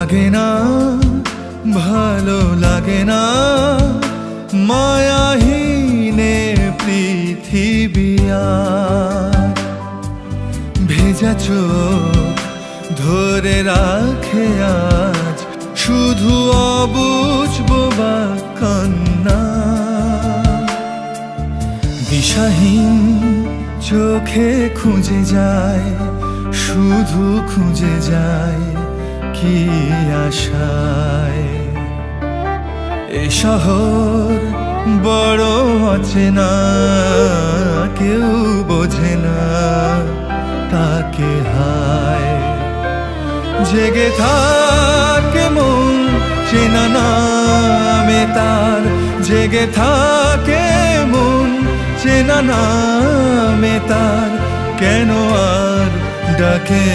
লাগে না, ভালো লাগে না, মায়াহীনে পৃথিবী আর। ভেজা চোখ ধরে রাখে আজ শুধু অবুঝ বোবা কান্না। দিশাহীন চোখে খুঁজে যায়, শুধু খুঁজে যায় কি আশায়। এ শহর বড় অচেনা, কেউ বোঝে না তাকে হায়। জেগে থাকে মন চেনা নামে তার, জেগে থাকে মন চেনা নামে তার, কেন আর ডাকে